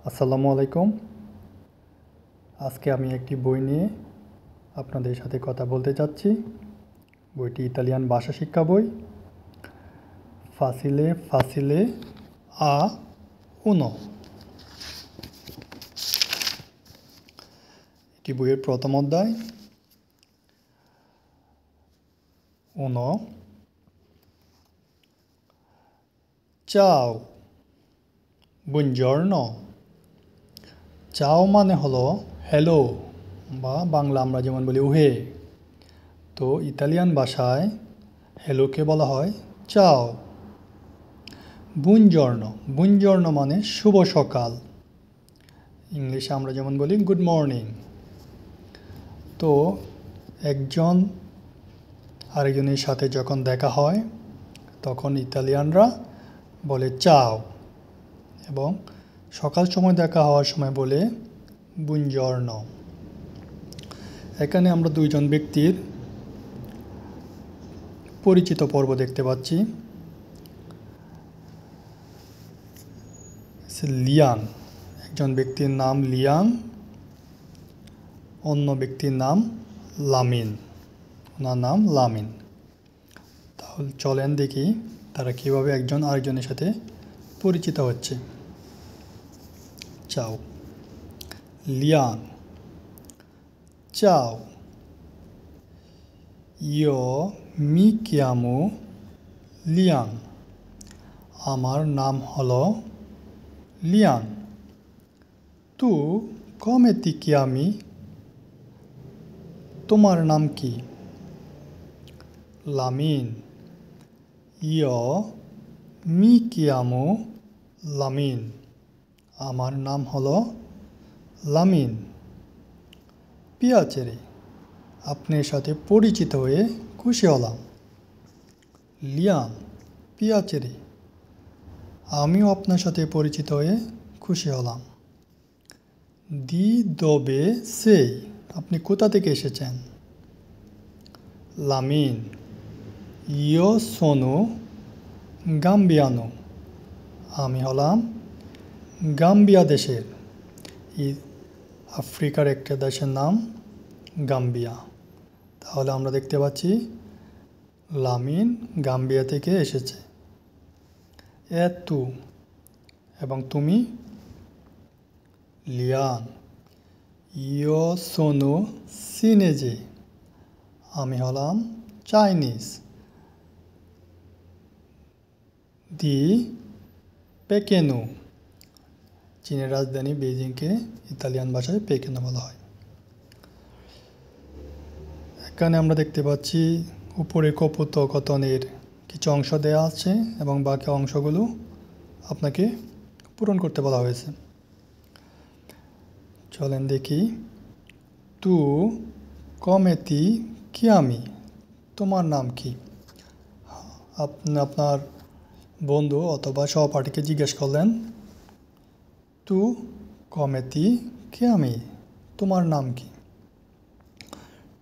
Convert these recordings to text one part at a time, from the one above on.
আসসালামু আলাইকুম। আজকে আমি একটি বই নিয়ে আপনাদের সাথে কথা বলতে চাচ্ছি। বইটি ইতালিয়ান ভাষা শিক্ষা বই, ফাসিলে ফাসিলে আ উনো। এটি বইয়ের প্রথম অধ্যায়। উনো, চাও, বুনজর্নো। চাও মানে হলো হ্যালো, বা বাংলা আমরা যেমন বলি উহে। তো ইতালিয়ান ভাষায় হ্যালোকে বলা হয় চাও। বুনজর্নো, বুনজর্নো মানে শুভ সকাল। ইংলিশে আমরা যেমন বলি গুড মর্নিং। তো একজন আরেকজনের সাথে যখন দেখা হয় তখন ইতালিয়ানরা বলে চাও, এবং সকাল সময় দেখা হওয়ার সময় বলে বুনজর্নো। এখানে আমরা দুইজন ব্যক্তির পরিচিত পর্ব দেখতে পাচ্ছি। লিয়াং, একজন ব্যক্তির নাম লিয়াং, অন্য ব্যক্তির নাম লামিন। ওনার নাম লামিন। তাহলে চলেন দেখি তারা কীভাবে একজন আরেকজনের সাথে পরিচিত হচ্ছে। চাও, লিয়াং। চাও, ইয়ো মি চিয়ামো লিয়াং। আমার নাম হলো লিয়াং। তু come ti chiami? তোমার নাম কি? লামিন, ইয়ো মি চিয়ামো লামিন। আমার নাম হলো লামিন। পিয়াচেরে, আপনার সাথে পরিচিত হয়ে খুশি হলাম। লিয়াং, পিয়াচেরে, আমিও আপনার সাথে পরিচিত হয়ে খুশি হলাম। দি দোবে সেই, আপনি কোথা থেকে এসেছেন? লামিন, ইয়ো সোনো গাম্বিয়ানো। আমি হলাম গাম্বিয়া দেশের। আফ্রিকার একটা দেশের নাম গাম্বিয়া। তাহলে আমরা দেখতে পাচ্ছি লামিন গাম্বিয়া থেকে এসেছে। তু, এবং তুমি? লিয়াং, ইয়ো সোনো সিনেজে। আমি হলাম চাইনিজ। দি পেকেনো, চীনের রাজধানী বেইজিংকে ইতালিয়ান ভাষায় পেকেনো বলা হয়। এখানে আমরা দেখতে পাচ্ছি উপরে কথোপকথনের কিছু অংশ দেওয়া আছে এবং বাকি অংশগুলো আপনাকে পূরণ করতে বলা হয়েছে। চলেন দেখি। তু come ti chiami? তোমার নাম কি? আপনি আপনার বন্ধু অথবা সহপাঠীকে জিজ্ঞেস করলেন তু come ti chiami? তোমার নাম কি?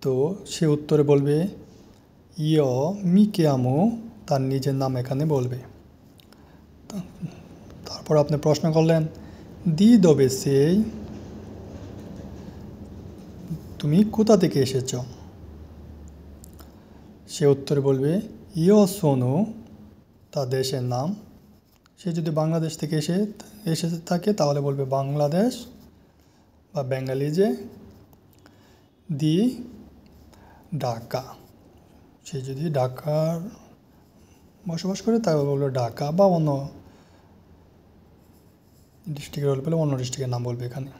তো সে উত্তরে বলবে ইয়ো মি চিয়ামো, তার নিজের নাম এখানে বলবে। তারপর আপনি প্রশ্ন করলেন দি দোবে সেই, তুমি কোথা থেকে এসেছ? সে উত্তরে বলবে ইয়ো সোনো, তার দেশের নাম। সে যদি বাংলাদেশ থেকে এসে থাকে তাহলে বলবে বাংলাদেশ বা বেঙ্গালিজে। দি ঢাকা, সে যদি ঢাকার বসবাস করে তাহলে বলবে ঢাকা, বা অন্য ডিস্ট্রিক্টের হলে অন্য ডিস্ট্রিক্টের নাম বলবে এখানে।